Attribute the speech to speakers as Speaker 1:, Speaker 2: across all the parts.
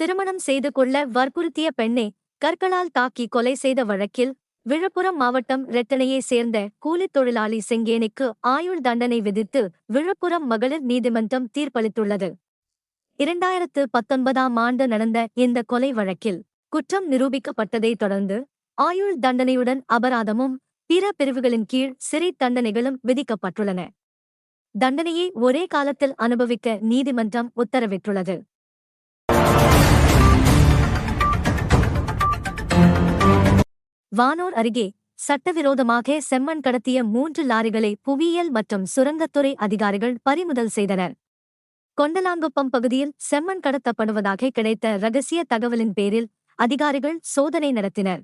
Speaker 1: திருமணம் செய்து கொள்ள வற்புறுத்திய பெண்ணை கற்களால் தாக்கி கொலை செய்த வழக்கில் விழுப்புரம் மாவட்டம் ரெட்டனையைச் சேர்ந்த கூலித் தொழிலாளி செங்கேணிக்கு ஆயுள் தண்டனை விதித்து விழுப்புரம் மகளிர் நீதிமன்றம் தீர்ப்பளித்துள்ளது. 2019ஆம் ஆண்டு நடந்த இந்த கொலை வழக்கில் குற்றம் நிரூபிக்கப்பட்டதைத் தொடர்ந்து ஆயுள் தண்டனையுடன் அபராதமும் பிற பிரிவுகளின் கீழ் சிறை தண்டனைகளும் விதிக்கப்பட்டுள்ளன. தண்டனையை ஒரே காலத்தில் அனுபவிக்க நீதிமன்றம் உத்தரவிட்டுள்ளது. வானூர் அருகே சட்டவிரோதமாக செம்மண் கடத்திய 3 லாரிகளை புவியியல் மற்றும் சுரங்கத்துறை அதிகாரிகள் பறிமுதல் செய்தனர். கொண்டலாங்குப்பம் பகுதியில் செம்மண் கடத்தப்படுவதாக கிடைத்த ரகசிய தகவலின் பேரில் அதிகாரிகள் சோதனை நடத்தினர்.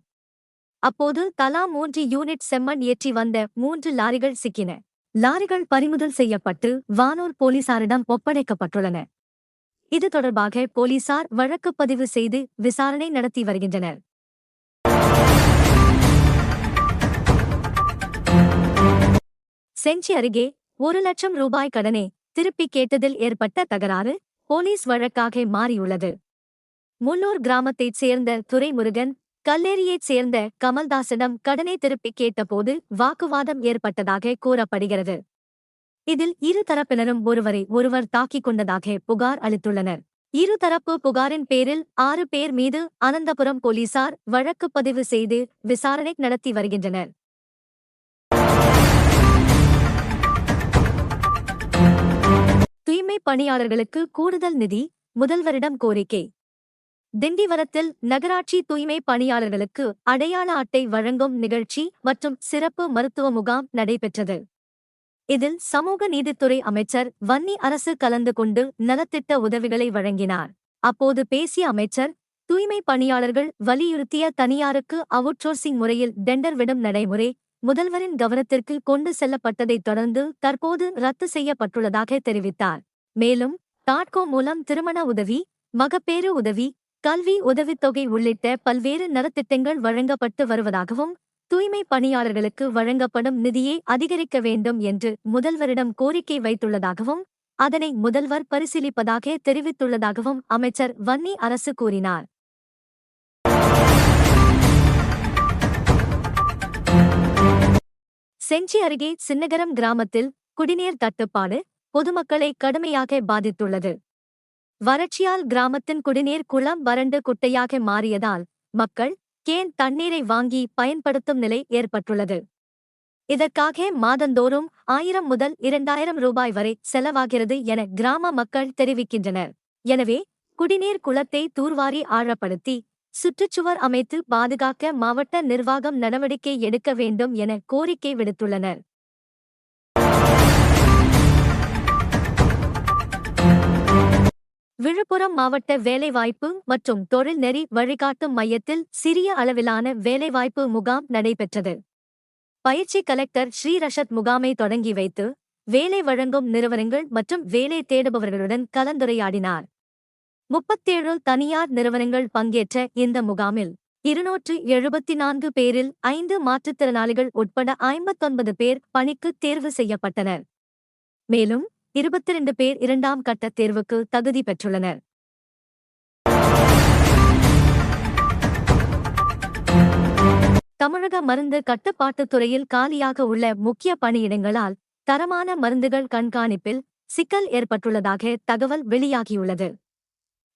Speaker 1: அப்போது தலா 3 யூனிட் செம்மண் ஏற்றி வந்த 3 லாரிகள் சிக்கின. லாரிகள் பறிமுதல் செய்யப்பட்டு வானூர் போலீசாரிடம் ஒப்படைக்கப்பட்டுள்ளன. இது தொடர்பாக போலீசார் வழக்குப் பதிவு செய்து விசாரணை நடத்தி வருகின்றனர். செஞ்சி அருகே 1 லட்சம் ரூபாய் கடனை திருப்பிக் கேட்டதில் ஏற்பட்ட தகராறு போலீஸ் வழக்காக மாறியுள்ளது. முள்ளூர் கிராமத்தைச் சேர்ந்த துரைமுருகன் கல்லேரியைச் சேர்ந்த கமல்தாசிடம் கடனை திருப்பிக் கேட்டபோது வாக்குவாதம் ஏற்பட்டதாக கூறப்படுகிறது. இதில் இரு தரப்பினரும் ஒருவரை ஒருவர் தாக்கிக் கொண்டதாக புகார் அளித்துள்ளனர். இருதரப்பு புகாரின் பேரில் 6 பேர் மீது அனந்தபுரம் போலீசார் வழக்குப் பதிவு செய்து விசாரணை நடத்தி வருகின்றனர். தூய்மை பணியாளர்களுக்கு கூடுதல் நிதி முதல்வரிடம் கோரிக்கை. திண்டிவனத்தில் நகராட்சி தூய்மை பணியாளர்களுக்கு அடையாள அட்டை வழங்கும் நிகழ்ச்சி மற்றும் சிறப்பு மருத்துவ முகாம் நடைபெற்றது. இதில் சமூக நீதித்துறை அமைச்சர் வன்னி அரசு கலந்து கொண்டு நலத்திட்ட உதவிகளை வழங்கினார். அப்போது பேசிய அமைச்சர், தூய்மை பணியாளர்கள் வலியுறுத்திய தனியாருக்கு அவுட்சோர்சிங் முறையில் டெண்டர் விடும் நடைமுறை முதல்வரின் கவனத்திற்கு கொண்டு செல்லப்பட்டதைத் தொடர்ந்து தற்போது ரத்து செய்யப்பட்டுள்ளதாக தெரிவித்தார். மேலும் டாட்கோ மூலம் திருமண உதவி, மகப்பேறு உதவி, கல்வி உதவித்தொகை உள்ளிட்ட பல்வேறு நலத்திட்டங்கள் வழங்கப்பட்டு வருவதாகவும் தூய்மை பணியாளர்களுக்கு வழங்கப்படும் நிதியை அதிகரிக்க வேண்டும் என்று முதல்வரிடம் கோரிக்கை வைத்துள்ளதாகவும் அதனை முதல்வர் பரிசீலிப்பதாக தெரிவித்துள்ளதாகவும் அமைச்சர் வன்னி அரசு கூறினார். செஞ்சி அருகே சின்னகரம் கிராமத்தில் குடிநீர் தட்டுப்பாடு பொதுமக்களை கடுமையாக பாதித்துள்ளது. வறட்சியால் கிராமத்தின் குடிநீர் குளம் வறண்டு குட்டையாக மாறியதால் மக்கள் கேன் தண்ணீரை வாங்கி பயன்படுத்தும் நிலை ஏற்பட்டுள்ளது. இதற்காக மாதந்தோறும் 1000 முதல் 2000 ரூபாய் வரை செலவாகிறது என கிராம மக்கள் தெரிவிக்கின்றனர். எனவே குடிநீர் குளத்தை தூர்வாரி ஆழப்படுத்தி சுற்றுச்சுவர் அமைத்து பாதுகாக்க மாவட்ட நிர்வாகம் நடவடிக்கை எடுக்க வேண்டும் என கோரிக்கை விடுத்துள்ளனர். விழுப்புரம் மாவட்ட வேலைவாய்ப்பு மற்றும் தொழில்நெறி வழிகாட்டும் மையத்தில் சிறிய அளவிலான வேலைவாய்ப்பு முகாம் நடைபெற்றது. பயிற்சி கலெக்டர் ஸ்ரீரஷத் முகாமை தொடங்கி வைத்து வேலை வழங்கும் நிறுவனங்கள் மற்றும் வேலை தேடுபவர்களுடன் கலந்துரையாடினார். 37 தனியார் நிறுவனங்கள் பங்கேற்ற இந்த முகாமில் 274 பேரில் 5 மாற்றுத்திறனாளிகள் உட்பட 59 பேர் பணிக்கு தேர்வு செய்யப்பட்டனர். மேலும் 22 பேர் 2ஆம் கட்ட தேர்வுக்கு தகுதி பெற்றுள்ளனர். தமிழக மருந்து கட்டுப்பாட்டுத் துறையில் காலியாக உள்ள முக்கிய பணியிடங்களால் தரமான மருந்துகள் கண்காணிப்பில் சிக்கல் ஏற்பட்டுள்ளதாக தகவல் வெளியாகியுள்ளது.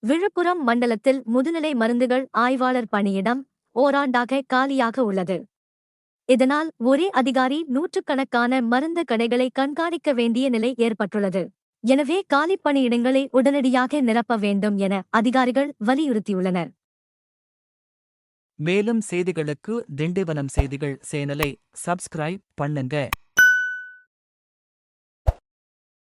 Speaker 1: விழுப்புரம் மண்டலத்தில் முதுநிலை மருந்துகள் ஆய்வாளர் பணியிடம் ஓராண்டாக காலியாக உள்ளது. இதனால் ஒரே அதிகாரி நூற்றுக்கணக்கான மருந்து கடைகளை கண்காணிக்க வேண்டிய நிலை ஏற்பட்டுள்ளது. எனவே காலி பணியிடங்களை உடனடியாக நிரப்ப வேண்டும் என அதிகாரிகள் வலியுறுத்தியுள்ளனர்.
Speaker 2: மேலும் செய்திகளுக்கு திண்டிவனம் செய்திகள் சேனலை சப்ஸ்கிரைப் பண்ணுங்க.